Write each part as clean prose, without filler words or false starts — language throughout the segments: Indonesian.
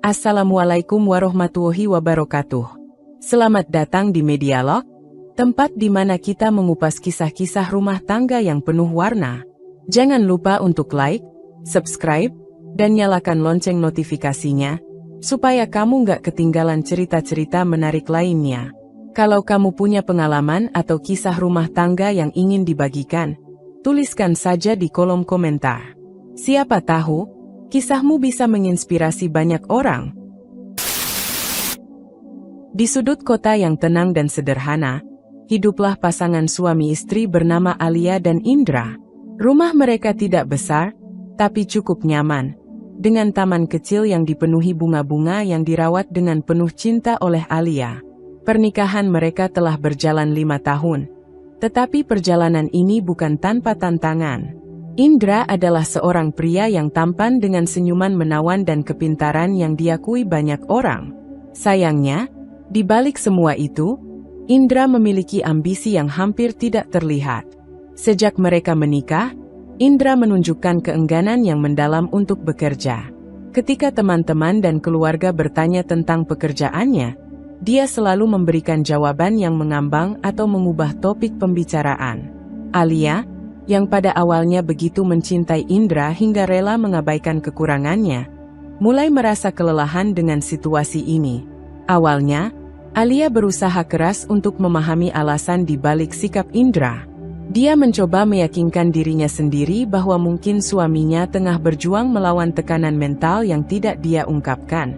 Assalamualaikum warahmatullahi wabarakatuh. Selamat datang di Medialog, tempat di mana kita mengupas kisah-kisah rumah tangga yang penuh warna. Jangan lupa untuk like, subscribe, dan nyalakan lonceng notifikasinya, supaya kamu nggak ketinggalan cerita-cerita menarik lainnya. Kalau kamu punya pengalaman atau kisah rumah tangga yang ingin dibagikan, tuliskan saja di kolom komentar. Siapa tahu, kisahmu bisa menginspirasi banyak orang. Di sudut kota yang tenang dan sederhana, hiduplah pasangan suami istri bernama Alia dan Indra. Rumah mereka tidak besar, tapi cukup nyaman, dengan taman kecil yang dipenuhi bunga-bunga yang dirawat dengan penuh cinta oleh Alia. Pernikahan mereka telah berjalan 5 tahun, tetapi perjalanan ini bukan tanpa tantangan. Indra adalah seorang pria yang tampan dengan senyuman menawan dan kepintaran yang diakui banyak orang. Sayangnya, di balik semua itu, Indra memiliki ambisi yang hampir tidak terlihat. Sejak mereka menikah, Indra menunjukkan keengganan yang mendalam untuk bekerja. Ketika teman-teman dan keluarga bertanya tentang pekerjaannya, dia selalu memberikan jawaban yang mengambang atau mengubah topik pembicaraan. Alia, yang pada awalnya begitu mencintai Indra hingga rela mengabaikan kekurangannya, mulai merasa kelelahan dengan situasi ini. Awalnya, Alia berusaha keras untuk memahami alasan di balik sikap Indra. Dia mencoba meyakinkan dirinya sendiri bahwa mungkin suaminya tengah berjuang melawan tekanan mental yang tidak dia ungkapkan.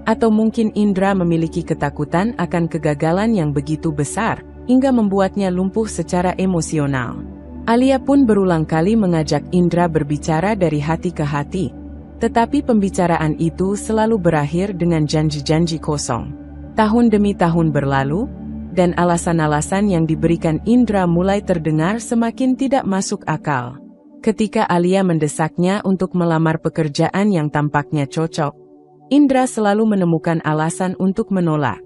Atau mungkin Indra memiliki ketakutan akan kegagalan yang begitu besar, hingga membuatnya lumpuh secara emosional. Alia pun berulang kali mengajak Indra berbicara dari hati ke hati, tetapi pembicaraan itu selalu berakhir dengan janji-janji kosong. Tahun demi tahun berlalu, dan alasan-alasan yang diberikan Indra mulai terdengar semakin tidak masuk akal. Ketika Alia mendesaknya untuk melamar pekerjaan yang tampaknya cocok, Indra selalu menemukan alasan untuk menolak.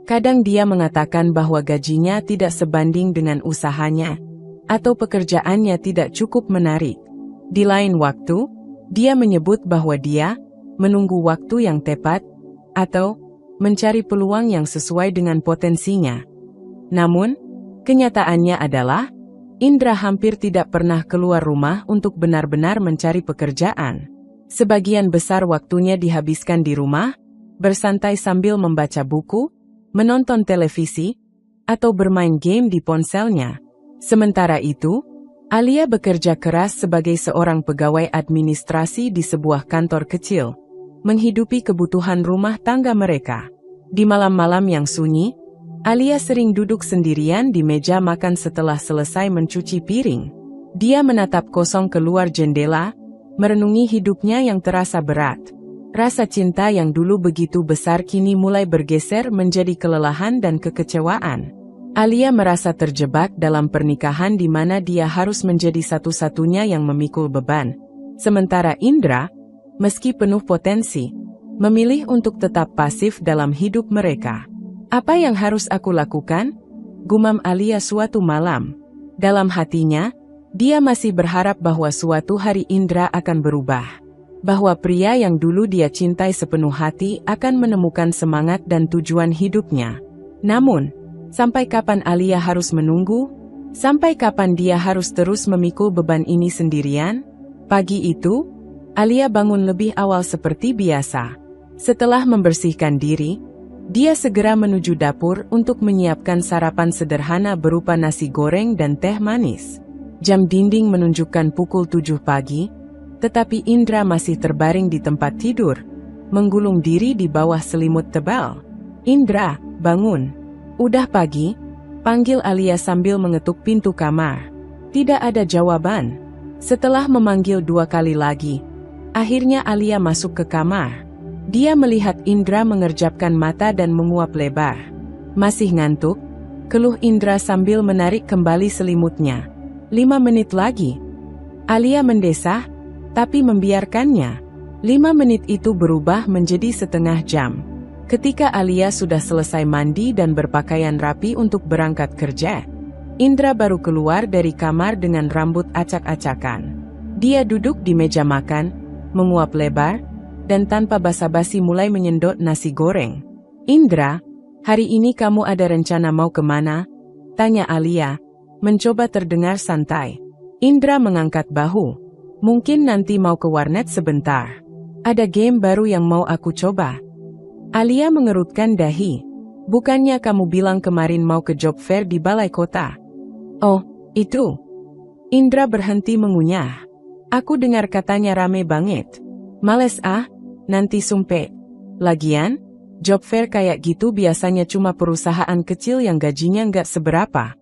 Kadang dia mengatakan bahwa gajinya tidak sebanding dengan usahanya, atau pekerjaannya tidak cukup menarik. Di lain waktu, dia menyebut bahwa dia menunggu waktu yang tepat, atau mencari peluang yang sesuai dengan potensinya. Namun, kenyataannya adalah, Indra hampir tidak pernah keluar rumah untuk benar-benar mencari pekerjaan. Sebagian besar waktunya dihabiskan di rumah, bersantai sambil membaca buku, menonton televisi, atau bermain game di ponselnya. Sementara itu, Alia bekerja keras sebagai seorang pegawai administrasi di sebuah kantor kecil, menghidupi kebutuhan rumah tangga mereka. Di malam-malam yang sunyi, Alia sering duduk sendirian di meja makan setelah selesai mencuci piring. Dia menatap kosong keluar jendela, merenungi hidupnya yang terasa berat. Rasa cinta yang dulu begitu besar kini mulai bergeser menjadi kelelahan dan kekecewaan. Alia merasa terjebak dalam pernikahan di mana dia harus menjadi satu-satunya yang memikul beban. Sementara Indra, meski penuh potensi, memilih untuk tetap pasif dalam hidup mereka. Apa yang harus aku lakukan? Gumam Alia suatu malam. Dalam hatinya, dia masih berharap bahwa suatu hari Indra akan berubah. Bahwa pria yang dulu dia cintai sepenuh hati akan menemukan semangat dan tujuan hidupnya. Namun, sampai kapan Alia harus menunggu? Sampai kapan dia harus terus memikul beban ini sendirian? Pagi itu, Alia bangun lebih awal seperti biasa. Setelah membersihkan diri, dia segera menuju dapur untuk menyiapkan sarapan sederhana berupa nasi goreng dan teh manis. Jam dinding menunjukkan pukul 7 pagi, tetapi Indra masih terbaring di tempat tidur, menggulung diri di bawah selimut tebal. "Indra, bangun. Udah pagi," panggil Alia sambil mengetuk pintu kamar. Tidak ada jawaban. Setelah memanggil 2 kali lagi, akhirnya Alia masuk ke kamar. Dia melihat Indra mengerjapkan mata dan menguap lebar. "Masih ngantuk?" keluh Indra sambil menarik kembali selimutnya. 5 menit lagi." Alia mendesah, tapi membiarkannya. 5 menit itu berubah menjadi setengah jam. Ketika Alia sudah selesai mandi dan berpakaian rapi untuk berangkat kerja, Indra baru keluar dari kamar dengan rambut acak-acakan. Dia duduk di meja makan, menguap lebar, dan tanpa basa-basi mulai menyendot nasi goreng. "Indra, hari ini kamu ada rencana mau kemana?" tanya Alia, mencoba terdengar santai. Indra mengangkat bahu. "Mungkin nanti mau ke warnet sebentar. Ada game baru yang mau aku coba." Alia mengerutkan dahi. "Bukannya kamu bilang kemarin mau ke job fair di balai kota?" "Oh, itu." Indra berhenti mengunyah. "Aku dengar katanya rame banget." "Males ah, nanti sumpek. Lagian, job fair kayak gitu biasanya cuma perusahaan kecil yang gajinya nggak seberapa.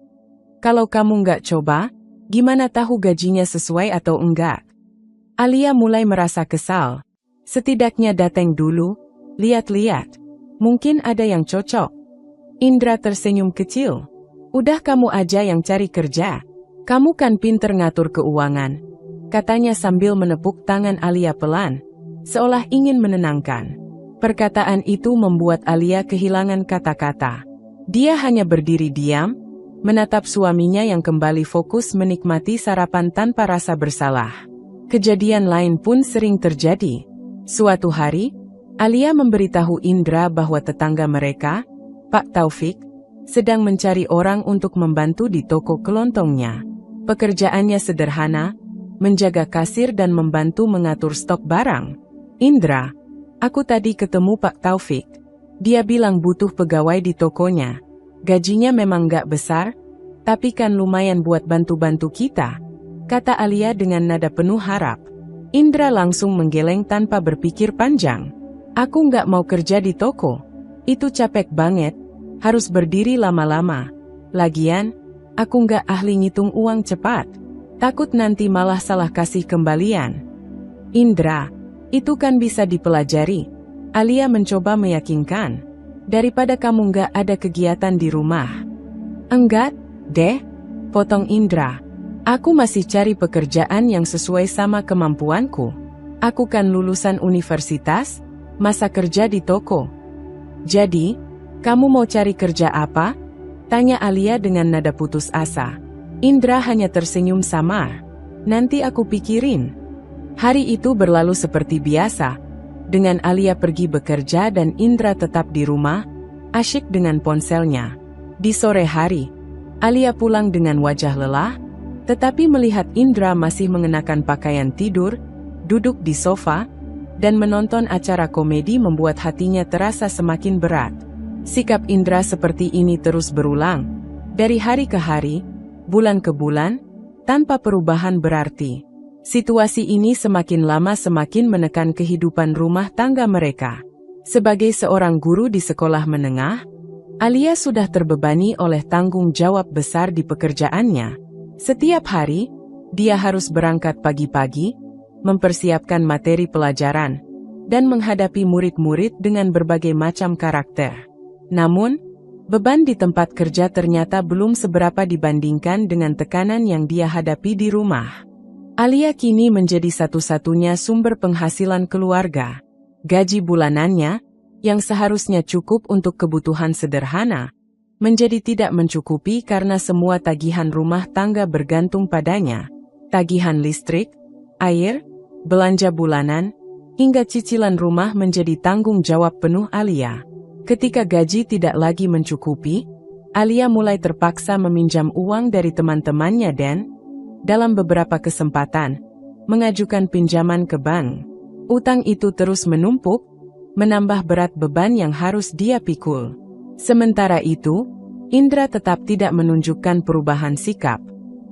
Kalau kamu nggak coba, gimana tahu gajinya sesuai atau enggak?" Alia mulai merasa kesal. Setidaknya dateng dulu, lihat-lihat. Mungkin ada yang cocok. Indra tersenyum kecil. "Udah kamu aja yang cari kerja. Kamu kan pinter ngatur keuangan," katanya sambil menepuk tangan Alia pelan, seolah ingin menenangkan. Perkataan itu membuat Alia kehilangan kata-kata. Dia hanya berdiri diam, menatap suaminya yang kembali fokus menikmati sarapan tanpa rasa bersalah. Kejadian lain pun sering terjadi. Suatu hari, Alia memberitahu Indra bahwa tetangga mereka, Pak Taufik, sedang mencari orang untuk membantu di toko kelontongnya. Pekerjaannya sederhana, menjaga kasir dan membantu mengatur stok barang. "Indra, aku tadi ketemu Pak Taufik. Dia bilang butuh pegawai di tokonya. Gajinya memang gak besar, tapi kan lumayan buat bantu-bantu kita," kata Alia dengan nada penuh harap. Indra langsung menggeleng tanpa berpikir panjang. "Aku nggak mau kerja di toko. Itu capek banget, harus berdiri lama-lama. Lagian, aku nggak ahli ngitung uang cepat. Takut nanti malah salah kasih kembalian." "Indra, itu kan bisa dipelajari," Alia mencoba meyakinkan. "Daripada kamu nggak ada kegiatan di rumah." "Enggak, deh," potong Indra. "Aku masih cari pekerjaan yang sesuai sama kemampuanku. Aku kan lulusan universitas, masa kerja di toko." "Jadi, kamu mau cari kerja apa?" tanya Alia dengan nada putus asa. Indra hanya tersenyum samar. "Nanti aku pikirin." Hari itu berlalu seperti biasa, dengan Alia pergi bekerja dan Indra tetap di rumah, asyik dengan ponselnya. Di sore hari, Alia pulang dengan wajah lelah, tetapi melihat Indra masih mengenakan pakaian tidur, duduk di sofa, dan menonton acara komedi membuat hatinya terasa semakin berat. Sikap Indra seperti ini terus berulang, dari hari ke hari, bulan ke bulan, tanpa perubahan berarti. Situasi ini semakin lama semakin menekan kehidupan rumah tangga mereka. Sebagai seorang guru di sekolah menengah, Alia sudah terbebani oleh tanggung jawab besar di pekerjaannya. Setiap hari, dia harus berangkat pagi-pagi, mempersiapkan materi pelajaran, dan menghadapi murid-murid dengan berbagai macam karakter. Namun, beban di tempat kerja ternyata belum seberapa dibandingkan dengan tekanan yang dia hadapi di rumah. Alia kini menjadi satu-satunya sumber penghasilan keluarga. Gaji bulanannya, yang seharusnya cukup untuk kebutuhan sederhana, menjadi tidak mencukupi karena semua tagihan rumah tangga bergantung padanya. Tagihan listrik, air, belanja bulanan, hingga cicilan rumah menjadi tanggung jawab penuh Alia. Ketika gaji tidak lagi mencukupi, Alia mulai terpaksa meminjam uang dari teman-temannya dan, dalam beberapa kesempatan, mengajukan pinjaman ke bank. Utang itu terus menumpuk, menambah berat beban yang harus dia pikul. Sementara itu, Indra tetap tidak menunjukkan perubahan sikap.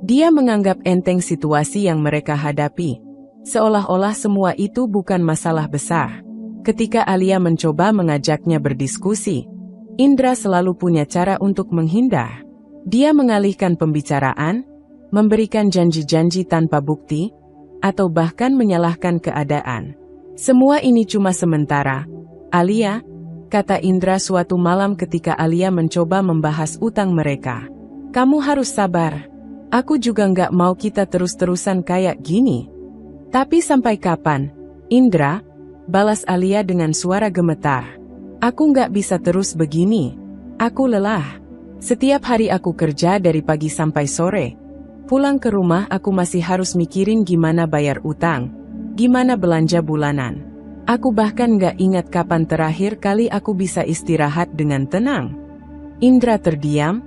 Dia menganggap enteng situasi yang mereka hadapi, seolah-olah semua itu bukan masalah besar. Ketika Alia mencoba mengajaknya berdiskusi, Indra selalu punya cara untuk menghindar. Dia mengalihkan pembicaraan, memberikan janji-janji tanpa bukti, atau bahkan menyalahkan keadaan. "Semua ini cuma sementara, Alia," kata Indra suatu malam ketika Alia mencoba membahas utang mereka. "Kamu harus sabar. Aku juga nggak mau kita terus-terusan kayak gini." "Tapi sampai kapan, Indra?" balas Alia dengan suara gemetar. "Aku nggak bisa terus begini. Aku lelah. Setiap hari aku kerja dari pagi sampai sore. Pulang ke rumah aku masih harus mikirin gimana bayar utang, gimana belanja bulanan. Aku bahkan gak ingat kapan terakhir kali aku bisa istirahat dengan tenang. Indra terdiam,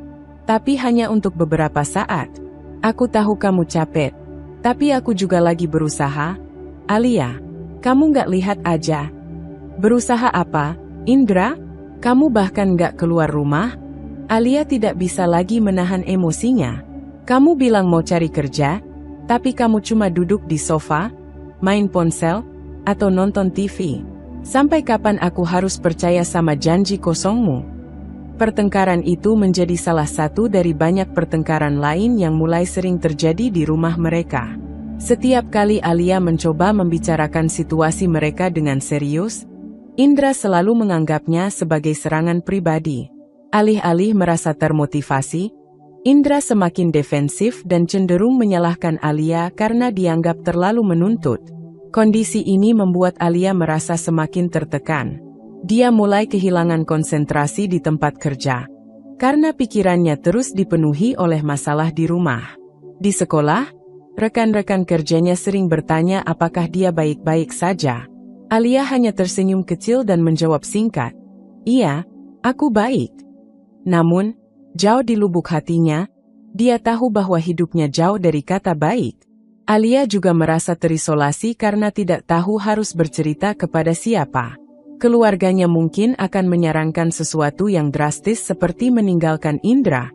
tapi hanya untuk beberapa saat. Aku tahu kamu capek, tapi aku juga lagi berusaha. Alia, kamu gak lihat aja. Berusaha apa, Indra? Kamu bahkan gak keluar rumah? Alia tidak bisa lagi menahan emosinya. Kamu bilang mau cari kerja, tapi kamu cuma duduk di sofa, main ponsel, atau nonton TV. Sampai kapan aku harus percaya sama janji kosongmu? Pertengkaran itu menjadi salah satu dari banyak pertengkaran lain yang mulai sering terjadi di rumah mereka. Setiap kali Alia mencoba membicarakan situasi mereka dengan serius, Indra selalu menganggapnya sebagai serangan pribadi. Alih-alih merasa termotivasi, Indra semakin defensif dan cenderung menyalahkan Alia karena dianggap terlalu menuntut. Kondisi ini membuat Alia merasa semakin tertekan. Dia mulai kehilangan konsentrasi di tempat kerja, karena pikirannya terus dipenuhi oleh masalah di rumah. Di sekolah, rekan-rekan kerjanya sering bertanya apakah dia baik-baik saja. Alia hanya tersenyum kecil dan menjawab singkat, "Iya, aku baik." Namun, jauh di lubuk hatinya, dia tahu bahwa hidupnya jauh dari kata baik. Alia juga merasa terisolasi karena tidak tahu harus bercerita kepada siapa. Keluarganya mungkin akan menyarankan sesuatu yang drastis seperti meninggalkan Indra,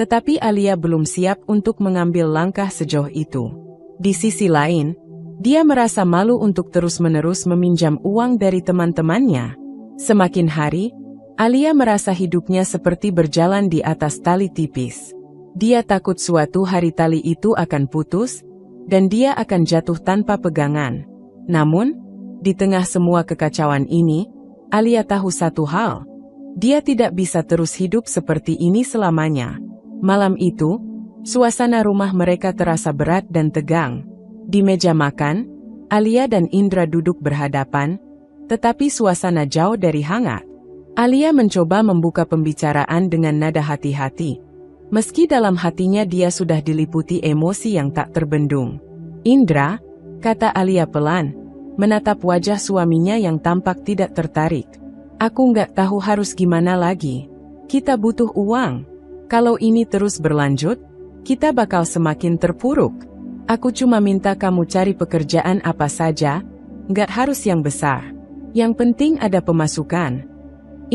tetapi Alia belum siap untuk mengambil langkah sejauh itu. Di sisi lain, dia merasa malu untuk terus-menerus meminjam uang dari teman-temannya. Semakin hari, Alia merasa hidupnya seperti berjalan di atas tali tipis. Dia takut suatu hari tali itu akan putus, dan dia akan jatuh tanpa pegangan. Namun, di tengah semua kekacauan ini, Alia tahu satu hal. Dia tidak bisa terus hidup seperti ini selamanya. Malam itu, suasana rumah mereka terasa berat dan tegang. Di meja makan, Alia dan Indra duduk berhadapan, tetapi suasana jauh dari hangat. Alia mencoba membuka pembicaraan dengan nada hati-hati. Meski dalam hatinya dia sudah diliputi emosi yang tak terbendung. "Indra," kata Alia pelan, menatap wajah suaminya yang tampak tidak tertarik. "Aku nggak tahu harus gimana lagi. Kita butuh uang. Kalau ini terus berlanjut, kita bakal semakin terpuruk. Aku cuma minta kamu cari pekerjaan apa saja, nggak harus yang besar. Yang penting ada pemasukan."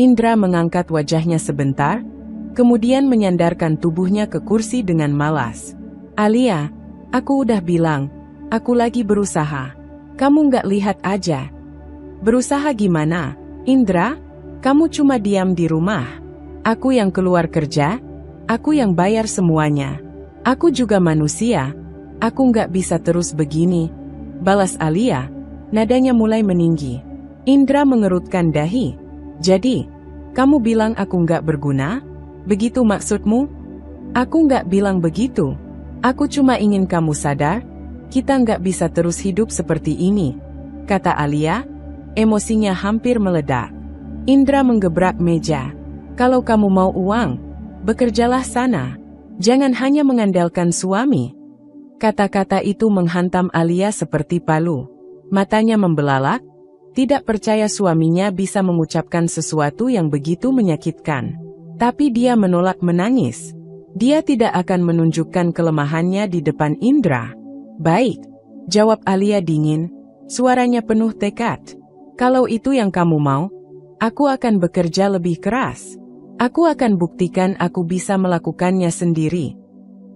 Indra mengangkat wajahnya sebentar, kemudian menyandarkan tubuhnya ke kursi dengan malas. "Alia, aku udah bilang, aku lagi berusaha. Kamu nggak lihat aja." "Berusaha gimana, Indra? Kamu cuma diam di rumah. Aku yang keluar kerja, aku yang bayar semuanya. Aku juga manusia, aku nggak bisa terus begini," balas Alia, nadanya mulai meninggi. Indra mengerutkan dahi. "Jadi, kamu bilang aku nggak berguna? Begitu maksudmu?" "Aku nggak bilang begitu. Aku cuma ingin kamu sadar, kita nggak bisa terus hidup seperti ini," kata Alia, emosinya hampir meledak. Indra menggebrak meja. "Kalau kamu mau uang, bekerjalah sana. Jangan hanya mengandalkan suami." Kata-kata itu menghantam Alia seperti palu. Matanya membelalak, tidak percaya suaminya bisa mengucapkan sesuatu yang begitu menyakitkan. Tapi dia menolak menangis. Dia tidak akan menunjukkan kelemahannya di depan Indra. "Baik," jawab Alia dingin, suaranya penuh tekad. "Kalau itu yang kamu mau, aku akan bekerja lebih keras. Aku akan buktikan aku bisa melakukannya sendiri."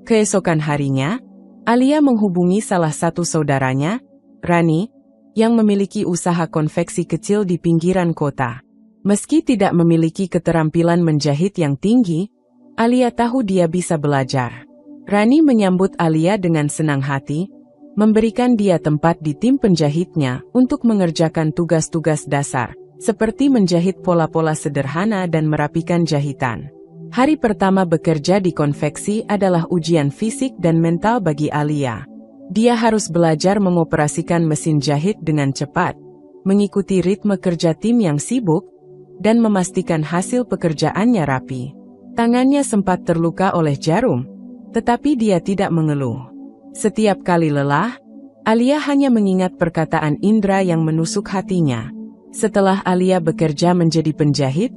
Keesokan harinya, Alia menghubungi salah satu saudaranya, Rani, yang memiliki usaha konveksi kecil di pinggiran kota. Meski tidak memiliki keterampilan menjahit yang tinggi, Alia tahu dia bisa belajar. Rani menyambut Alia dengan senang hati, memberikan dia tempat di tim penjahitnya untuk mengerjakan tugas-tugas dasar, seperti menjahit pola-pola sederhana dan merapikan jahitan. Hari pertama bekerja di konveksi adalah ujian fisik dan mental bagi Alia. Dia harus belajar mengoperasikan mesin jahit dengan cepat, mengikuti ritme kerja tim yang sibuk, dan memastikan hasil pekerjaannya rapi. Tangannya sempat terluka oleh jarum, tetapi dia tidak mengeluh. Setiap kali lelah, Alia hanya mengingat perkataan Indra yang menusuk hatinya. Setelah Alia bekerja menjadi penjahit,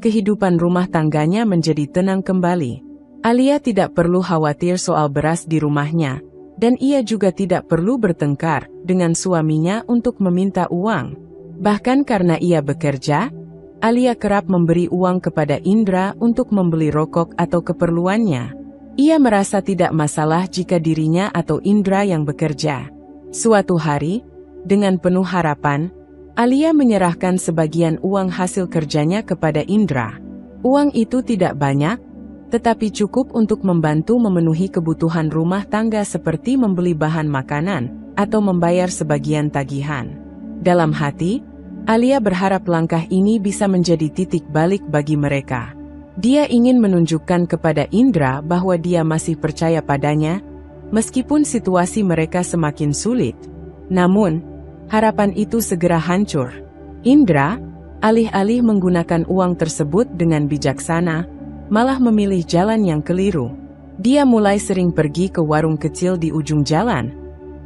kehidupan rumah tangganya menjadi tenang kembali. Alia tidak perlu khawatir soal beras di rumahnya, dan ia juga tidak perlu bertengkar dengan suaminya untuk meminta uang. Bahkan karena ia bekerja, Alia kerap memberi uang kepada Indra untuk membeli rokok atau keperluannya. Ia merasa tidak masalah jika dirinya atau Indra yang bekerja. Suatu hari, dengan penuh harapan, Alia menyerahkan sebagian uang hasil kerjanya kepada Indra. Uang itu tidak banyak, tetapi cukup untuk membantu memenuhi kebutuhan rumah tangga seperti membeli bahan makanan atau membayar sebagian tagihan. Dalam hati, Alia berharap langkah ini bisa menjadi titik balik bagi mereka. Dia ingin menunjukkan kepada Indra bahwa dia masih percaya padanya, meskipun situasi mereka semakin sulit. Namun, harapan itu segera hancur. Indra, alih-alih menggunakan uang tersebut dengan bijaksana, malah memilih jalan yang keliru. Dia mulai sering pergi ke warung kecil di ujung jalan,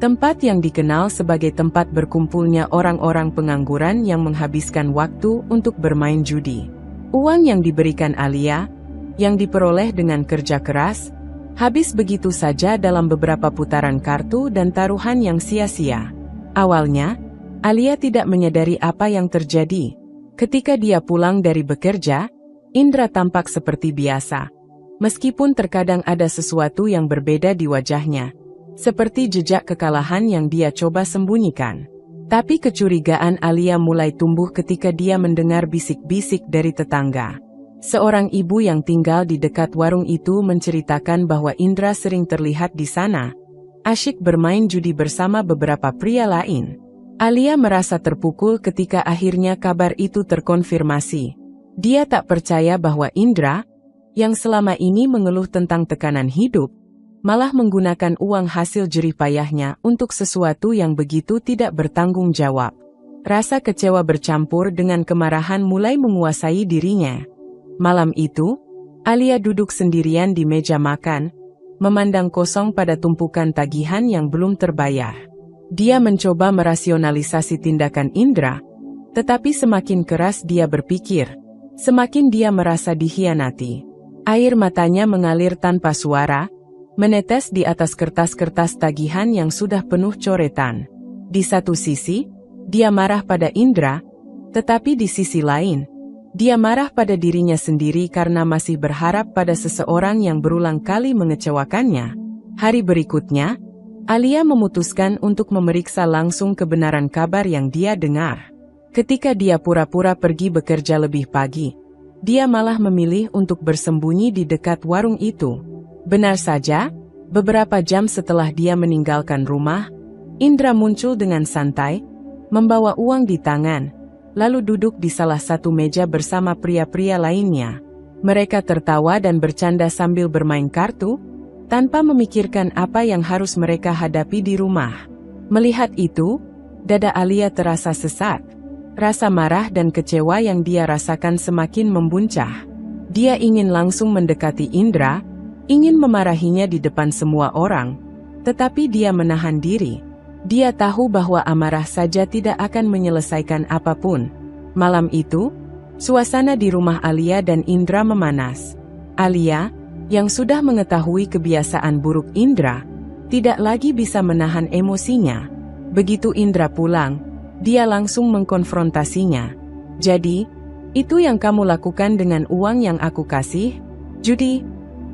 tempat yang dikenal sebagai tempat berkumpulnya orang-orang pengangguran yang menghabiskan waktu untuk bermain judi. Uang yang diberikan Alia, yang diperoleh dengan kerja keras, habis begitu saja dalam beberapa putaran kartu dan taruhan yang sia-sia. Awalnya, Alia tidak menyadari apa yang terjadi. Ketika dia pulang dari bekerja, Indra tampak seperti biasa. Meskipun terkadang ada sesuatu yang berbeda di wajahnya, seperti jejak kekalahan yang dia coba sembunyikan. Tapi kecurigaan Alia mulai tumbuh ketika dia mendengar bisik-bisik dari tetangga. Seorang ibu yang tinggal di dekat warung itu menceritakan bahwa Indra sering terlihat di sana, asyik bermain judi bersama beberapa pria lain. Alia merasa terpukul ketika akhirnya kabar itu terkonfirmasi. Dia tak percaya bahwa Indra, yang selama ini mengeluh tentang tekanan hidup, malah menggunakan uang hasil jerih payahnya untuk sesuatu yang begitu tidak bertanggung jawab. Rasa kecewa bercampur dengan kemarahan mulai menguasai dirinya. Malam itu, Alia duduk sendirian di meja makan, memandang kosong pada tumpukan tagihan yang belum terbayar. Dia mencoba merasionalisasi tindakan Indra, tetapi semakin keras dia berpikir, semakin dia merasa dikhianati. Air matanya mengalir tanpa suara, menetes di atas kertas-kertas tagihan yang sudah penuh coretan. Di satu sisi, dia marah pada Indra, tetapi di sisi lain, dia marah pada dirinya sendiri karena masih berharap pada seseorang yang berulang kali mengecewakannya. Hari berikutnya, Alia memutuskan untuk memeriksa langsung kebenaran kabar yang dia dengar. Ketika dia pura-pura pergi bekerja lebih pagi, dia malah memilih untuk bersembunyi di dekat warung itu. Benar saja, beberapa jam setelah dia meninggalkan rumah, Indra muncul dengan santai, membawa uang di tangan, lalu duduk di salah satu meja bersama pria-pria lainnya. Mereka tertawa dan bercanda sambil bermain kartu, tanpa memikirkan apa yang harus mereka hadapi di rumah. Melihat itu, dada Alia terasa sesak. Rasa marah dan kecewa yang dia rasakan semakin membuncah. Dia ingin langsung mendekati Indra, ingin memarahinya di depan semua orang, tetapi dia menahan diri. Dia tahu bahwa amarah saja tidak akan menyelesaikan apapun. Malam itu, suasana di rumah Alia dan Indra memanas. Alia, yang sudah mengetahui kebiasaan buruk Indra, tidak lagi bisa menahan emosinya. Begitu Indra pulang, dia langsung mengkonfrontasinya. "Jadi, itu yang kamu lakukan dengan uang yang aku kasih? Judi?"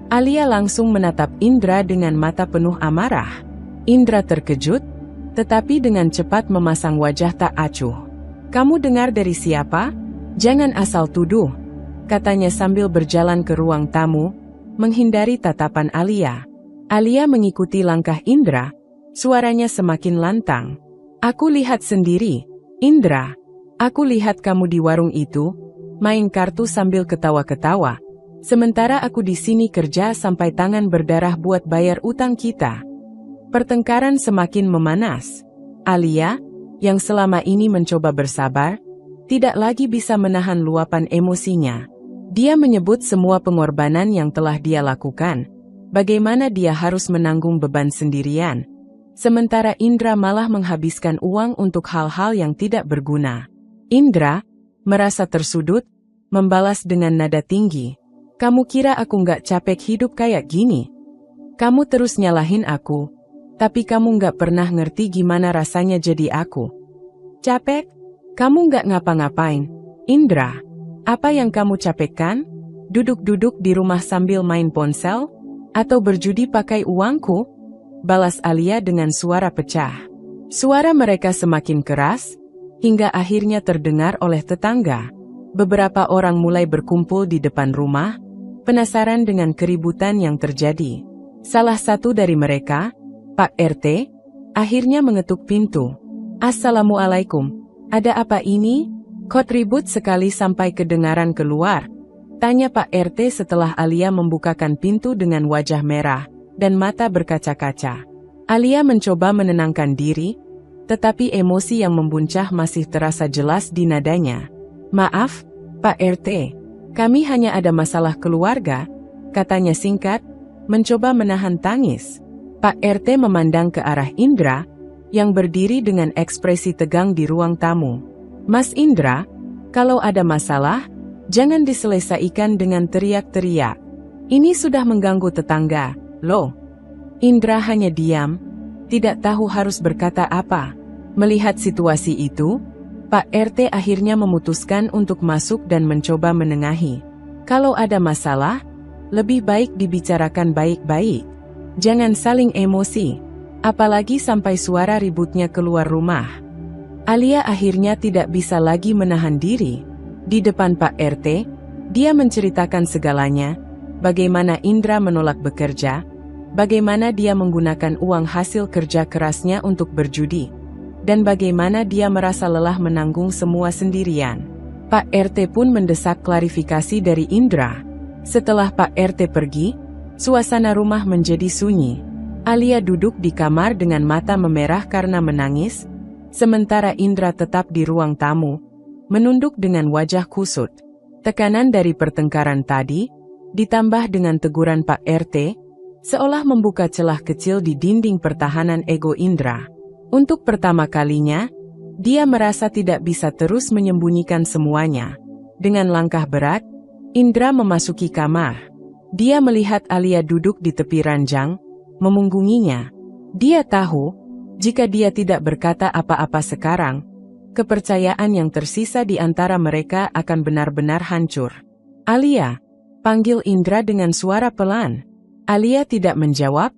Alia langsung menatap Indra dengan mata penuh amarah. Indra terkejut, tetapi dengan cepat memasang wajah tak acuh. "Kamu dengar dari siapa? Jangan asal tuduh," katanya sambil berjalan ke ruang tamu, menghindari tatapan Alia. Alia mengikuti langkah Indra, suaranya semakin lantang. "Aku lihat sendiri, Indra. Aku lihat kamu di warung itu, main kartu sambil ketawa-ketawa. Sementara aku di sini kerja sampai tangan berdarah buat bayar utang kita." Pertengkaran semakin memanas. Alia, yang selama ini mencoba bersabar, tidak lagi bisa menahan luapan emosinya. Dia menyebut semua pengorbanan yang telah dia lakukan, bagaimana dia harus menanggung beban sendirian, sementara Indra malah menghabiskan uang untuk hal-hal yang tidak berguna. Indra merasa tersudut, membalas dengan nada tinggi. Kamu kira aku nggak capek hidup kayak gini? Kamu terus nyalahin aku, tapi kamu nggak pernah ngerti gimana rasanya jadi aku. Capek? Kamu nggak ngapa-ngapain. Indra, apa yang kamu capekkan? Duduk-duduk di rumah sambil main ponsel? Atau berjudi pakai uangku? Balas Alia dengan suara pecah. Suara mereka semakin keras, hingga akhirnya terdengar oleh tetangga. Beberapa orang mulai berkumpul di depan rumah, penasaran dengan keributan yang terjadi. Salah satu dari mereka, Pak RT, akhirnya mengetuk pintu. Assalamualaikum, ada apa ini? Kok ribut sekali sampai kedengaran keluar? Tanya Pak RT setelah Alia membukakan pintu dengan wajah merah dan mata berkaca-kaca. Alia mencoba menenangkan diri, tetapi emosi yang membuncah masih terasa jelas di nadanya. Maaf, Pak RT, kami hanya ada masalah keluarga, katanya singkat, mencoba menahan tangis. Pak RT memandang ke arah Indra, yang berdiri dengan ekspresi tegang di ruang tamu. Mas Indra, kalau ada masalah, jangan diselesaikan dengan teriak-teriak. Ini sudah mengganggu tetangga, loh. Indra hanya diam, tidak tahu harus berkata apa. Melihat situasi itu, Pak RT akhirnya memutuskan untuk masuk dan mencoba menengahi. Kalau ada masalah, lebih baik dibicarakan baik-baik. Jangan saling emosi, apalagi sampai suara ributnya keluar rumah. Alia akhirnya tidak bisa lagi menahan diri. Di depan Pak RT, dia menceritakan segalanya, bagaimana Indra menolak bekerja, bagaimana dia menggunakan uang hasil kerja kerasnya untuk berjudi, dan bagaimana dia merasa lelah menanggung semua sendirian. Pak RT pun mendesak klarifikasi dari Indra. Setelah Pak RT pergi, suasana rumah menjadi sunyi. Alia duduk di kamar dengan mata memerah karena menangis, sementara Indra tetap di ruang tamu, menunduk dengan wajah kusut. Tekanan dari pertengkaran tadi, ditambah dengan teguran Pak RT, seolah membuka celah kecil di dinding pertahanan ego Indra. Untuk pertama kalinya, dia merasa tidak bisa terus menyembunyikan semuanya. Dengan langkah berat, Indra memasuki kamar. Dia melihat Alia duduk di tepi ranjang, memunggunginya. Dia tahu, jika dia tidak berkata apa-apa sekarang, kepercayaan yang tersisa di antara mereka akan benar-benar hancur. Alia, panggil Indra dengan suara pelan. Alia tidak menjawab,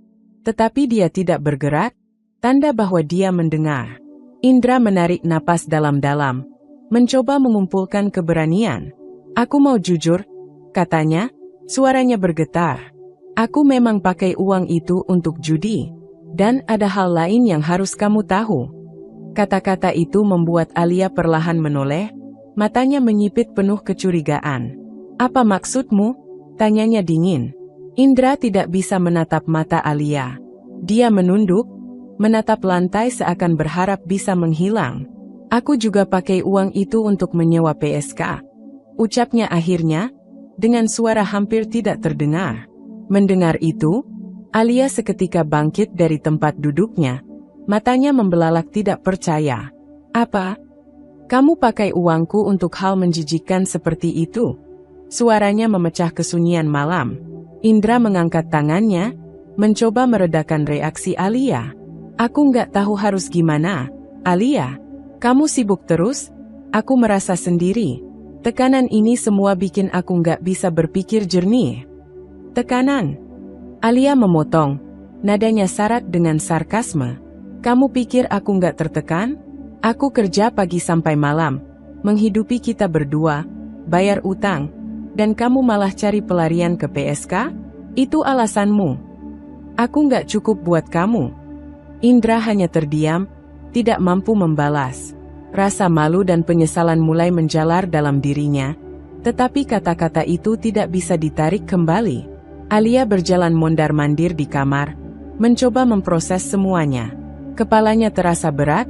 tetapi dia tidak bergerak, tanda bahwa dia mendengar. Indra menarik napas dalam-dalam, mencoba mengumpulkan keberanian. Aku mau jujur, katanya, suaranya bergetar. Aku memang pakai uang itu untuk judi, dan ada hal lain yang harus kamu tahu. Kata-kata itu membuat Alia perlahan menoleh, matanya menyipit penuh kecurigaan. Apa maksudmu? Tanyanya dingin. Indra tidak bisa menatap mata Alia. Dia menunduk, menatap lantai seakan berharap bisa menghilang. Aku juga pakai uang itu untuk menyewa PSK. Ucapnya akhirnya, dengan suara hampir tidak terdengar. Mendengar itu, Alia seketika bangkit dari tempat duduknya. Matanya membelalak tidak percaya. Apa? Kamu pakai uangku untuk hal menjijikkan seperti itu? Suaranya memecah kesunyian malam. Indra mengangkat tangannya, mencoba meredakan reaksi Alia. Aku nggak tahu harus gimana. Alia, kamu sibuk terus? Aku merasa sendiri. Tekanan ini semua bikin aku nggak bisa berpikir jernih. Tekanan? Alia memotong, nadanya syarat dengan sarkasme. Kamu pikir aku nggak tertekan? Aku kerja pagi sampai malam, menghidupi kita berdua, bayar utang, dan kamu malah cari pelarian ke PSK? Itu alasanmu. Aku nggak cukup buat kamu. Indra hanya terdiam, tidak mampu membalas. Rasa malu dan penyesalan mulai menjalar dalam dirinya, tetapi kata-kata itu tidak bisa ditarik kembali. Alia berjalan mondar-mandir di kamar, mencoba memproses semuanya. Kepalanya terasa berat,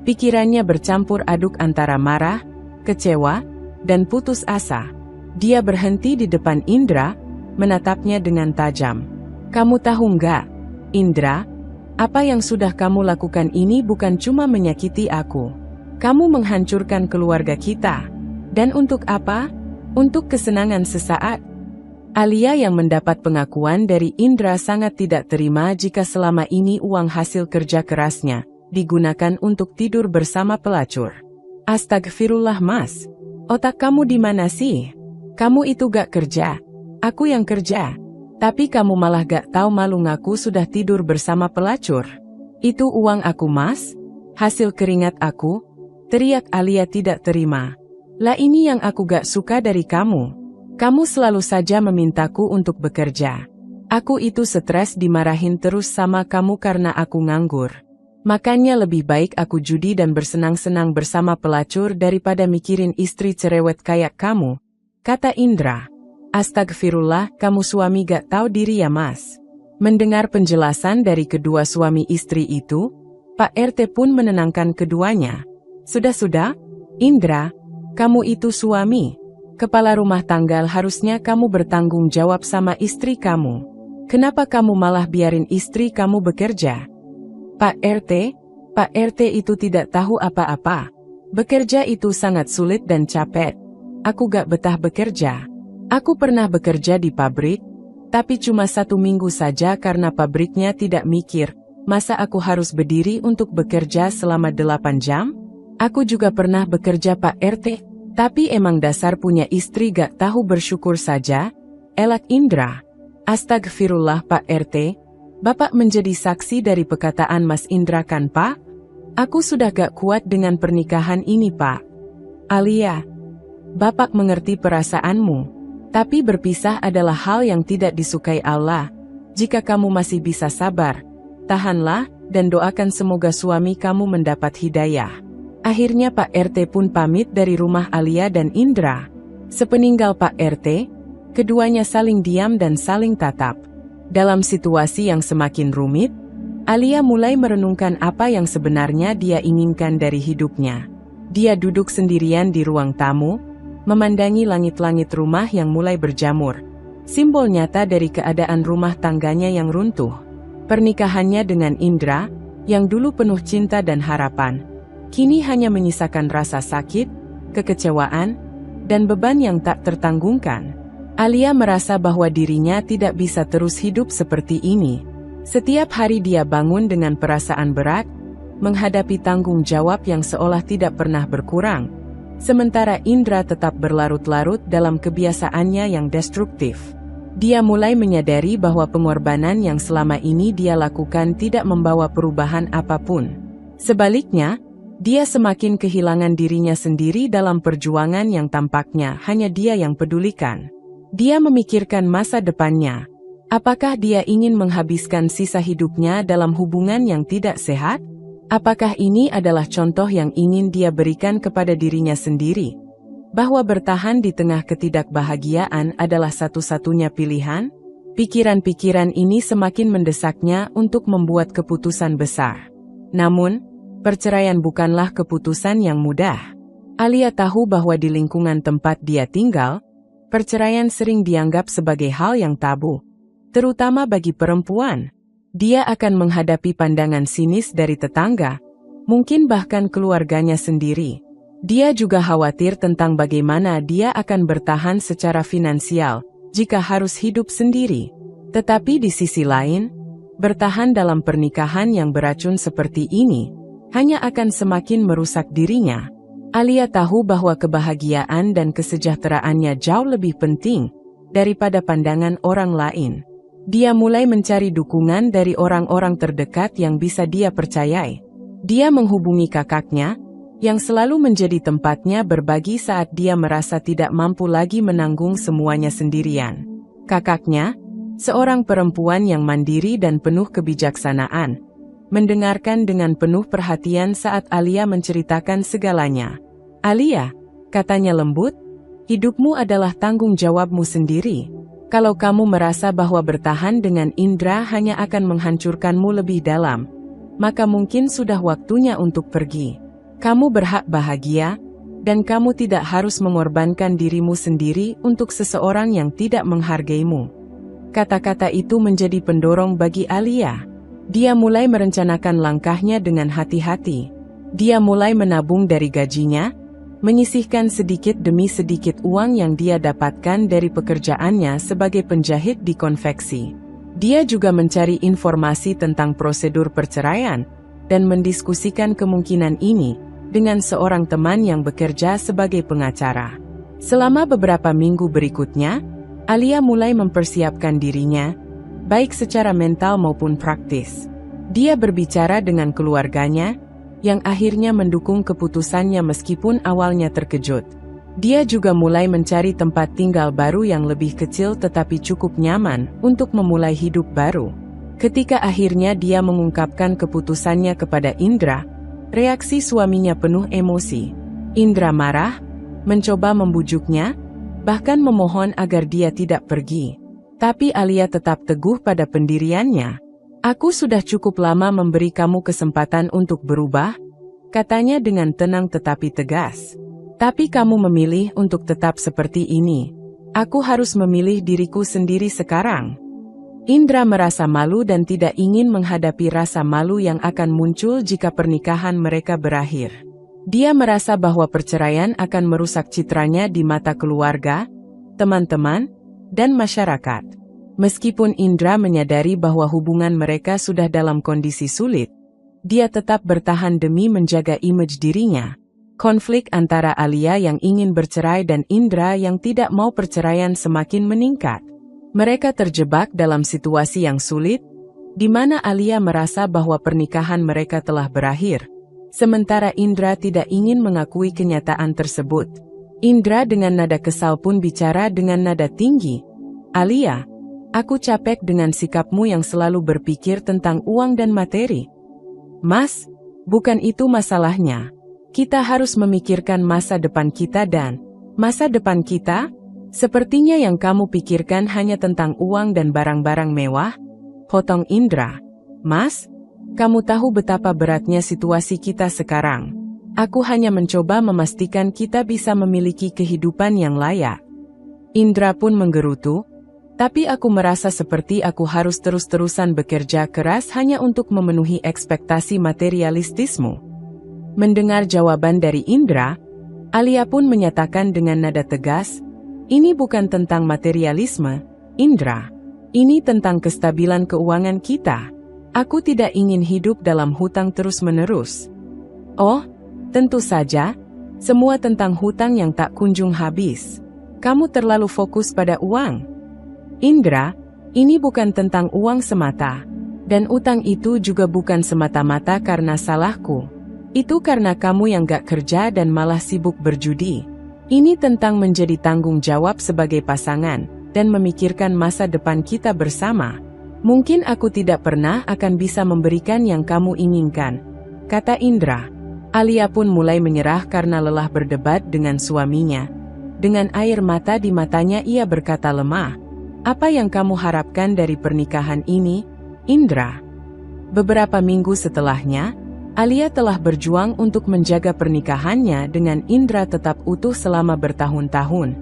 pikirannya bercampur aduk antara marah, kecewa, dan putus asa. Dia berhenti di depan Indra, menatapnya dengan tajam. Kamu tahu nggak, Indra, apa yang sudah kamu lakukan ini bukan cuma menyakiti aku. Kamu menghancurkan keluarga kita. Dan untuk apa? Untuk kesenangan sesaat. Alia yang mendapat pengakuan dari Indra sangat tidak terima jika selama ini uang hasil kerja kerasnya digunakan untuk tidur bersama pelacur. Astagfirullah Mas. Otak kamu di mana sih? Kamu itu gak kerja. Aku yang kerja. Tapi kamu malah gak tahu malu ngaku sudah tidur bersama pelacur. Itu uang aku Mas. Hasil keringat aku. Teriak Alia tidak terima. Lah ini yang aku gak suka dari kamu. Kamu selalu saja memintaku untuk bekerja. Aku itu stres dimarahin terus sama kamu karena aku nganggur. Makanya lebih baik aku judi dan bersenang-senang bersama pelacur daripada mikirin istri cerewet kayak kamu, kata Indra. Astagfirullah, kamu suami gak tahu diri ya Mas. Mendengar penjelasan dari kedua suami istri itu, Pak RT pun menenangkan keduanya. Sudah-sudah, Indra, kamu itu suami. Kepala rumah tangga harusnya kamu bertanggung jawab sama istri kamu. Kenapa kamu malah biarin istri kamu bekerja? Pak RT itu tidak tahu apa-apa. Bekerja itu sangat sulit dan capek. Aku gak betah bekerja. Aku pernah bekerja di pabrik, tapi cuma 1 minggu saja karena pabriknya tidak mikir, masa aku harus berdiri untuk bekerja selama 8 jam? Aku juga pernah bekerja Pak RT, tapi emang dasar punya istri gak tahu bersyukur saja, elak Indra. Astagfirullah Pak RT, Bapak menjadi saksi dari perkataan Mas Indra kan Pak? Aku sudah gak kuat dengan pernikahan ini Pak. Alia, Bapak mengerti perasaanmu, tapi berpisah adalah hal yang tidak disukai Allah. Jika kamu masih bisa sabar, tahanlah dan doakan semoga suami kamu mendapat hidayah. Akhirnya Pak RT pun pamit dari rumah Alia dan Indra. Sepeninggal Pak RT, keduanya saling diam dan saling tatap. Dalam situasi yang semakin rumit, Alia mulai merenungkan apa yang sebenarnya dia inginkan dari hidupnya. Dia duduk sendirian di ruang tamu, memandangi langit-langit rumah yang mulai berjamur. Simbol nyata dari keadaan rumah tangganya yang runtuh. Pernikahannya dengan Indra, yang dulu penuh cinta dan harapan, kini hanya menyisakan rasa sakit, kekecewaan, dan beban yang tak tertanggungkan. Alia merasa bahwa dirinya tidak bisa terus hidup seperti ini. Setiap hari dia bangun dengan perasaan berat, menghadapi tanggung jawab yang seolah tidak pernah berkurang. Sementara Indra tetap berlarut-larut dalam kebiasaannya yang destruktif. Dia mulai menyadari bahwa pengorbanan yang selama ini dia lakukan tidak membawa perubahan apapun. Sebaliknya, dia semakin kehilangan dirinya sendiri dalam perjuangan yang tampaknya hanya dia yang pedulikan. Dia memikirkan masa depannya. Apakah dia ingin menghabiskan sisa hidupnya dalam hubungan yang tidak sehat? Apakah ini adalah contoh yang ingin dia berikan kepada dirinya sendiri? Bahwa bertahan di tengah ketidakbahagiaan adalah satu-satunya pilihan? Pikiran-pikiran ini semakin mendesaknya untuk membuat keputusan besar. Namun, perceraian bukanlah keputusan yang mudah. Alia tahu bahwa di lingkungan tempat dia tinggal, perceraian sering dianggap sebagai hal yang tabu. Terutama bagi perempuan. Dia akan menghadapi pandangan sinis dari tetangga, mungkin bahkan keluarganya sendiri. Dia juga khawatir tentang bagaimana dia akan bertahan secara finansial jika harus hidup sendiri. Tetapi di sisi lain, bertahan dalam pernikahan yang beracun seperti ini hanya akan semakin merusak dirinya. Alia tahu bahwa kebahagiaan dan kesejahteraannya jauh lebih penting daripada pandangan orang lain. Dia mulai mencari dukungan dari orang-orang terdekat yang bisa dia percayai. Dia menghubungi kakaknya, yang selalu menjadi tempatnya berbagi saat dia merasa tidak mampu lagi menanggung semuanya sendirian. Kakaknya, seorang perempuan yang mandiri dan penuh kebijaksanaan, mendengarkan dengan penuh perhatian saat Alia menceritakan segalanya. Alia, katanya lembut, hidupmu adalah tanggung jawabmu sendiri. Kalau kamu merasa bahwa bertahan dengan Indra hanya akan menghancurkanmu lebih dalam, maka mungkin sudah waktunya untuk pergi. Kamu berhak bahagia, dan kamu tidak harus mengorbankan dirimu sendiri untuk seseorang yang tidak menghargaimu. Kata-kata itu menjadi pendorong bagi Alia. Dia mulai merencanakan langkahnya dengan hati-hati. Dia mulai menabung dari gajinya, menyisihkan sedikit demi sedikit uang yang dia dapatkan dari pekerjaannya sebagai penjahit di konveksi. Dia juga mencari informasi tentang prosedur perceraian dan mendiskusikan kemungkinan ini dengan seorang teman yang bekerja sebagai pengacara. Selama beberapa minggu berikutnya, Alia mulai mempersiapkan dirinya, baik secara mental maupun praktis. Dia berbicara dengan keluarganya, yang akhirnya mendukung keputusannya meskipun awalnya terkejut. Dia juga mulai mencari tempat tinggal baru yang lebih kecil tetapi cukup nyaman untuk memulai hidup baru. Ketika akhirnya dia mengungkapkan keputusannya kepada Indra, reaksi suaminya penuh emosi. Indra marah, mencoba membujuknya, bahkan memohon agar dia tidak pergi. Tapi Alia tetap teguh pada pendiriannya. "Aku sudah cukup lama memberi kamu kesempatan untuk berubah," katanya dengan tenang tetapi tegas. "Tapi kamu memilih untuk tetap seperti ini. Aku harus memilih diriku sendiri sekarang." Indra merasa malu dan tidak ingin menghadapi rasa malu yang akan muncul jika pernikahan mereka berakhir. Dia merasa bahwa perceraian akan merusak citranya di mata keluarga, teman-teman, dan masyarakat. Meskipun Indra menyadari bahwa hubungan mereka sudah dalam kondisi sulit, dia tetap bertahan demi menjaga image dirinya. Konflik antara Alia yang ingin bercerai dan Indra yang tidak mau perceraian semakin meningkat. Mereka terjebak dalam situasi yang sulit, di mana Alia merasa bahwa pernikahan mereka telah berakhir, sementara Indra tidak ingin mengakui kenyataan tersebut. Indra dengan nada kesal pun bicara dengan nada tinggi, "Alia, aku capek dengan sikapmu yang selalu berpikir tentang uang dan materi." "Mas, bukan itu masalahnya. Kita harus memikirkan masa depan kita dan..." "Masa depan kita? Sepertinya yang kamu pikirkan hanya tentang uang dan barang-barang mewah," potong Indra. "Mas, kamu tahu betapa beratnya situasi kita sekarang. Aku hanya mencoba memastikan kita bisa memiliki kehidupan yang layak." Indra pun menggerutu, "Tapi aku merasa seperti aku harus terus-terusan bekerja keras hanya untuk memenuhi ekspektasi materialistismu." Mendengar jawaban dari Indra, Alia pun menyatakan dengan nada tegas, "Ini bukan tentang materialisme, Indra. Ini tentang kestabilan keuangan kita. Aku tidak ingin hidup dalam hutang terus-menerus." "Oh, tentu saja, semua tentang hutang yang tak kunjung habis. Kamu terlalu fokus pada uang." "Indra, ini bukan tentang uang semata. Dan utang itu juga bukan semata-mata karena salahku. Itu karena kamu yang gak kerja dan malah sibuk berjudi. Ini tentang menjadi tanggung jawab sebagai pasangan, dan memikirkan masa depan kita bersama. Mungkin aku tidak pernah akan bisa memberikan yang kamu inginkan," kata Indra. Alia pun mulai menyerah karena lelah berdebat dengan suaminya. Dengan air mata di matanya ia berkata lemah, "Apa yang kamu harapkan dari pernikahan ini, Indra?" Beberapa minggu setelahnya, Alia telah berjuang untuk menjaga pernikahannya dengan Indra tetap utuh selama bertahun-tahun,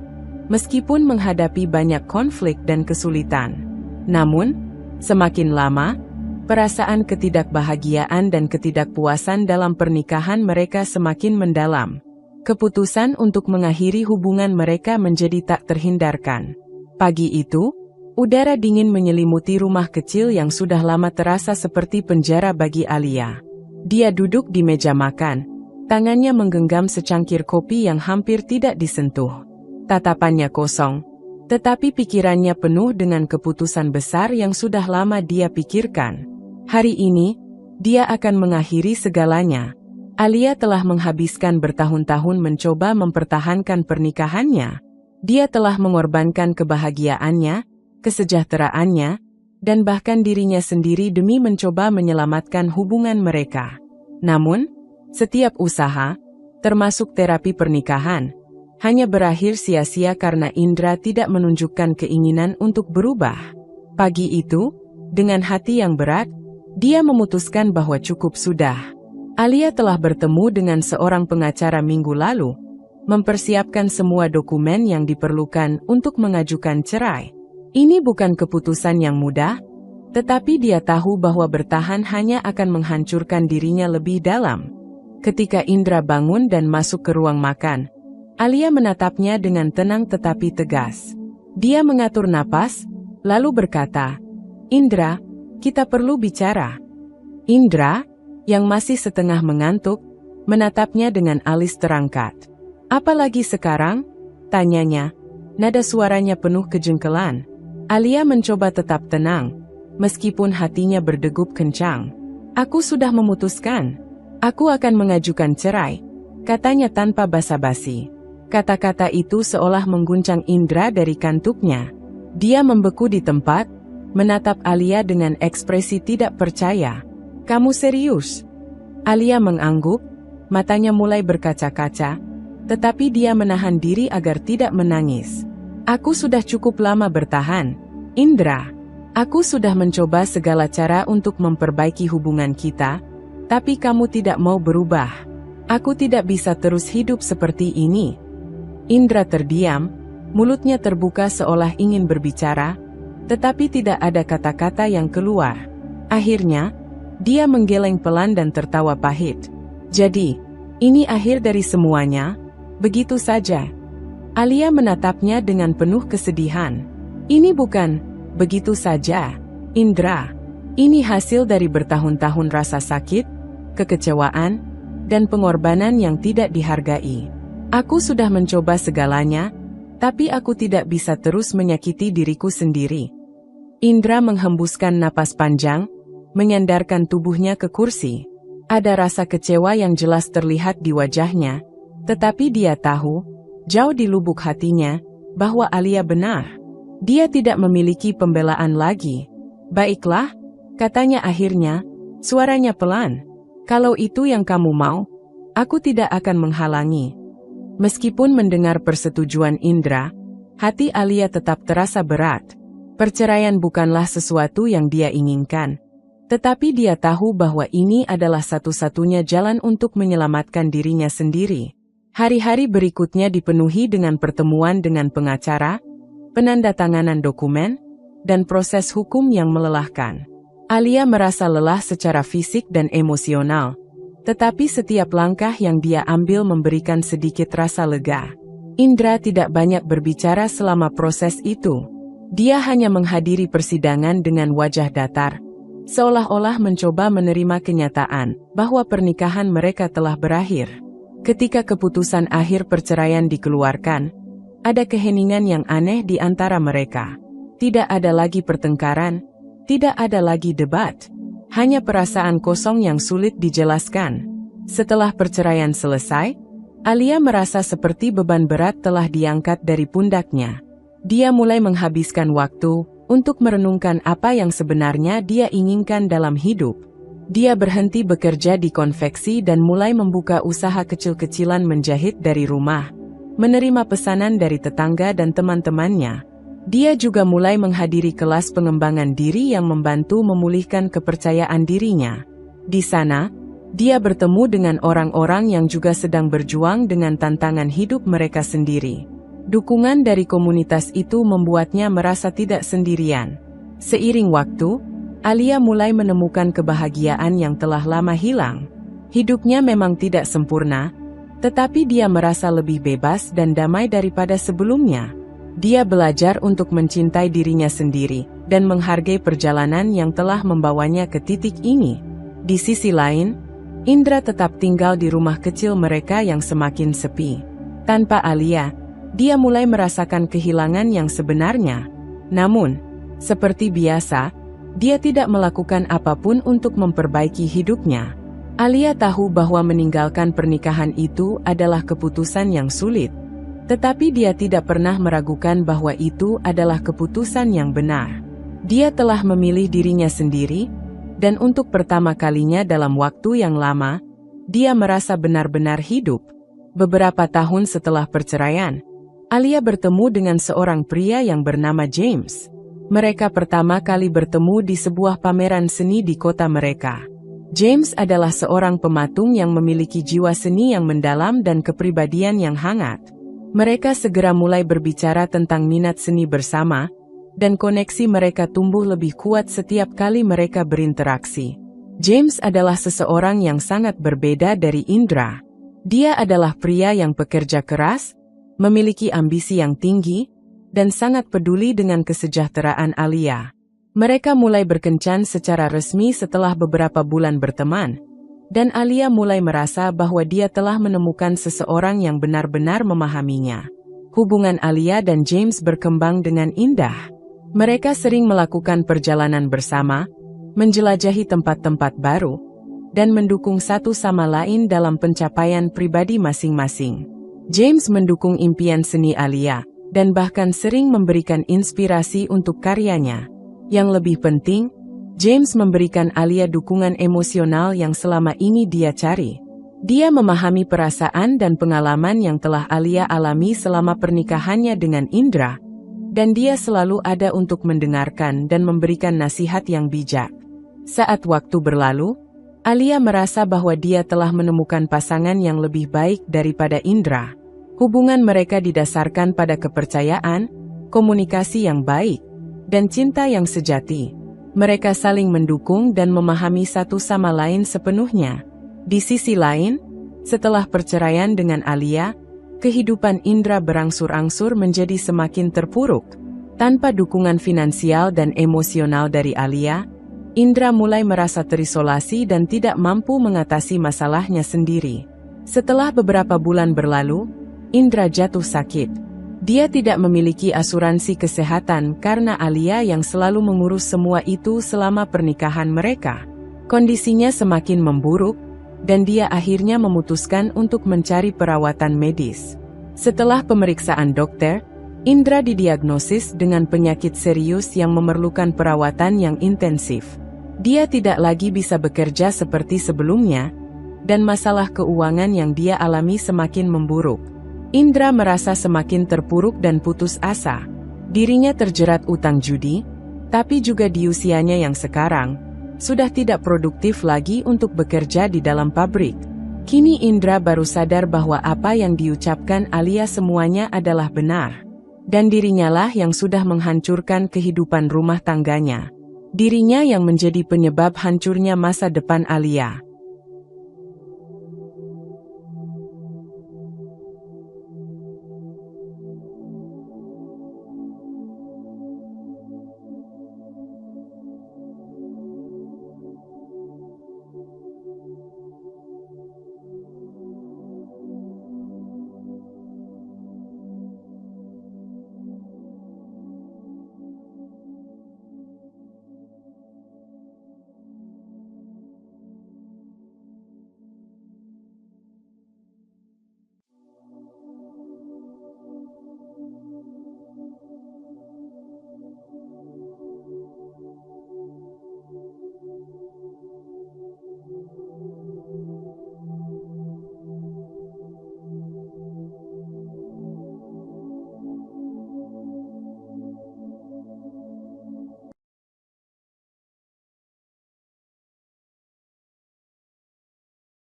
meskipun menghadapi banyak konflik dan kesulitan. Namun, semakin lama, perasaan ketidakbahagiaan dan ketidakpuasan dalam pernikahan mereka semakin mendalam. Keputusan untuk mengakhiri hubungan mereka menjadi tak terhindarkan. Pagi itu, udara dingin menyelimuti rumah kecil yang sudah lama terasa seperti penjara bagi Alia. Dia duduk di meja makan, tangannya menggenggam secangkir kopi yang hampir tidak disentuh. Tatapannya kosong, tetapi pikirannya penuh dengan keputusan besar yang sudah lama dia pikirkan. Hari ini, dia akan mengakhiri segalanya. Alia telah menghabiskan bertahun-tahun mencoba mempertahankan pernikahannya. Dia telah mengorbankan kebahagiaannya, kesejahteraannya, dan bahkan dirinya sendiri demi mencoba menyelamatkan hubungan mereka. Namun, setiap usaha, termasuk terapi pernikahan, hanya berakhir sia-sia karena Indra tidak menunjukkan keinginan untuk berubah. Pagi itu, dengan hati yang berat, dia memutuskan bahwa cukup sudah. Alia telah bertemu dengan seorang pengacara minggu lalu, mempersiapkan semua dokumen yang diperlukan untuk mengajukan cerai. Ini bukan keputusan yang mudah, tetapi dia tahu bahwa bertahan hanya akan menghancurkan dirinya lebih dalam. Ketika Indra bangun dan masuk ke ruang makan, Alia menatapnya dengan tenang tetapi tegas. Dia mengatur napas, lalu berkata, "Indra, kita perlu bicara." Indra, yang masih setengah mengantuk, menatapnya dengan alis terangkat. "Apalagi sekarang?" tanyanya. Nada suaranya penuh kejengkelan. Alia mencoba tetap tenang, meskipun hatinya berdegup kencang. "Aku sudah memutuskan. Aku akan mengajukan cerai," katanya tanpa basa-basi. Kata-kata itu seolah mengguncang Indra dari kantuknya. Dia membeku di tempat, menatap Alia dengan ekspresi tidak percaya. "Kamu serius?" Alia mengangguk, matanya mulai berkaca-kaca, tetapi dia menahan diri agar tidak menangis. "Aku sudah cukup lama bertahan, Indra. Aku sudah mencoba segala cara untuk memperbaiki hubungan kita, tapi kamu tidak mau berubah. Aku tidak bisa terus hidup seperti ini." Indra terdiam, mulutnya terbuka seolah ingin berbicara, tetapi tidak ada kata-kata yang keluar. Akhirnya, dia menggeleng pelan dan tertawa pahit. "Jadi, ini akhir dari semuanya? Begitu saja?" Alia menatapnya dengan penuh kesedihan. "Ini bukan begitu saja, Indra. Ini hasil dari bertahun-tahun rasa sakit, kekecewaan, dan pengorbanan yang tidak dihargai. Aku sudah mencoba segalanya, tapi aku tidak bisa terus menyakiti diriku sendiri." Indra menghembuskan napas panjang, menyandarkan tubuhnya ke kursi. Ada rasa kecewa yang jelas terlihat di wajahnya, tetapi dia tahu, jauh di lubuk hatinya, bahwa Alia benar. Dia tidak memiliki pembelaan lagi. "Baiklah," katanya akhirnya, suaranya pelan. "Kalau itu yang kamu mau, aku tidak akan menghalangi." Meskipun mendengar persetujuan Indra, hati Alia tetap terasa berat. Perceraian bukanlah sesuatu yang dia inginkan. Tetapi dia tahu bahwa ini adalah satu-satunya jalan untuk menyelamatkan dirinya sendiri. Hari-hari berikutnya dipenuhi dengan pertemuan dengan pengacara, penandatanganan dokumen, dan proses hukum yang melelahkan. Alia merasa lelah secara fisik dan emosional, tetapi setiap langkah yang dia ambil memberikan sedikit rasa lega. Indra tidak banyak berbicara selama proses itu. Dia hanya menghadiri persidangan dengan wajah datar, seolah-olah mencoba menerima kenyataan bahwa pernikahan mereka telah berakhir. Ketika keputusan akhir perceraian dikeluarkan, ada keheningan yang aneh di antara mereka. Tidak ada lagi pertengkaran, tidak ada lagi debat, hanya perasaan kosong yang sulit dijelaskan. Setelah perceraian selesai, Alia merasa seperti beban berat telah diangkat dari pundaknya. Dia mulai menghabiskan waktu untuk merenungkan apa yang sebenarnya dia inginkan dalam hidup. Dia berhenti bekerja di konveksi dan mulai membuka usaha kecil-kecilan menjahit dari rumah, menerima pesanan dari tetangga dan teman-temannya. Dia juga mulai menghadiri kelas pengembangan diri yang membantu memulihkan kepercayaan dirinya. Di sana, dia bertemu dengan orang-orang yang juga sedang berjuang dengan tantangan hidup mereka sendiri. Dukungan dari komunitas itu membuatnya merasa tidak sendirian. Seiring waktu, Alia mulai menemukan kebahagiaan yang telah lama hilang. Hidupnya memang tidak sempurna, tetapi dia merasa lebih bebas dan damai daripada sebelumnya. Dia belajar untuk mencintai dirinya sendiri dan menghargai perjalanan yang telah membawanya ke titik ini. Di sisi lain, Indra tetap tinggal di rumah kecil mereka yang semakin sepi. Tanpa Alia, dia mulai merasakan kehilangan yang sebenarnya. Namun, seperti biasa, dia tidak melakukan apapun untuk memperbaiki hidupnya. Alia tahu bahwa meninggalkan pernikahan itu adalah keputusan yang sulit. Tetapi dia tidak pernah meragukan bahwa itu adalah keputusan yang benar. Dia telah memilih dirinya sendiri, dan untuk pertama kalinya dalam waktu yang lama, dia merasa benar-benar hidup. Beberapa tahun setelah perceraian, Alia bertemu dengan seorang pria yang bernama James. Mereka pertama kali bertemu di sebuah pameran seni di kota mereka. James adalah seorang pematung yang memiliki jiwa seni yang mendalam dan kepribadian yang hangat. Mereka segera mulai berbicara tentang minat seni bersama, dan koneksi mereka tumbuh lebih kuat setiap kali mereka berinteraksi. James adalah seseorang yang sangat berbeda dari Indra. Dia adalah pria yang pekerja keras, memiliki ambisi yang tinggi, dan sangat peduli dengan kesejahteraan Alia. Mereka mulai berkencan secara resmi setelah beberapa bulan berteman, dan Alia mulai merasa bahwa dia telah menemukan seseorang yang benar-benar memahaminya. Hubungan Alia dan James berkembang dengan indah. Mereka sering melakukan perjalanan bersama, menjelajahi tempat-tempat baru, dan mendukung satu sama lain dalam pencapaian pribadi masing-masing. James mendukung impian seni Alia, dan bahkan sering memberikan inspirasi untuk karyanya. Yang lebih penting, James memberikan Alia dukungan emosional yang selama ini dia cari. Dia memahami perasaan dan pengalaman yang telah Alia alami selama pernikahannya dengan Indra, dan dia selalu ada untuk mendengarkan dan memberikan nasihat yang bijak. Saat waktu berlalu, Alia merasa bahwa dia telah menemukan pasangan yang lebih baik daripada Indra. Hubungan mereka didasarkan pada kepercayaan, komunikasi yang baik, dan cinta yang sejati. Mereka saling mendukung dan memahami satu sama lain sepenuhnya. Di sisi lain, setelah perceraian dengan Alia, kehidupan Indra berangsur-angsur menjadi semakin terpuruk. Tanpa dukungan finansial dan emosional dari Alia, Indra mulai merasa terisolasi dan tidak mampu mengatasi masalahnya sendiri. Setelah beberapa bulan berlalu, Indra jatuh sakit. Dia tidak memiliki asuransi kesehatan karena Alia yang selalu mengurus semua itu selama pernikahan mereka. Kondisinya semakin memburuk, dan dia akhirnya memutuskan untuk mencari perawatan medis. Setelah pemeriksaan dokter, Indra didiagnosis dengan penyakit serius yang memerlukan perawatan yang intensif. Dia tidak lagi bisa bekerja seperti sebelumnya, dan masalah keuangan yang dia alami semakin memburuk. Indra merasa semakin terpuruk dan putus asa. Dirinya terjerat utang judi, tapi juga di usianya yang sekarang, sudah tidak produktif lagi untuk bekerja di dalam pabrik. Kini Indra baru sadar bahwa apa yang diucapkan Alia semuanya adalah benar. Dan dirinya lah yang sudah menghancurkan kehidupan rumah tangganya. Dirinya yang menjadi penyebab hancurnya masa depan Alia.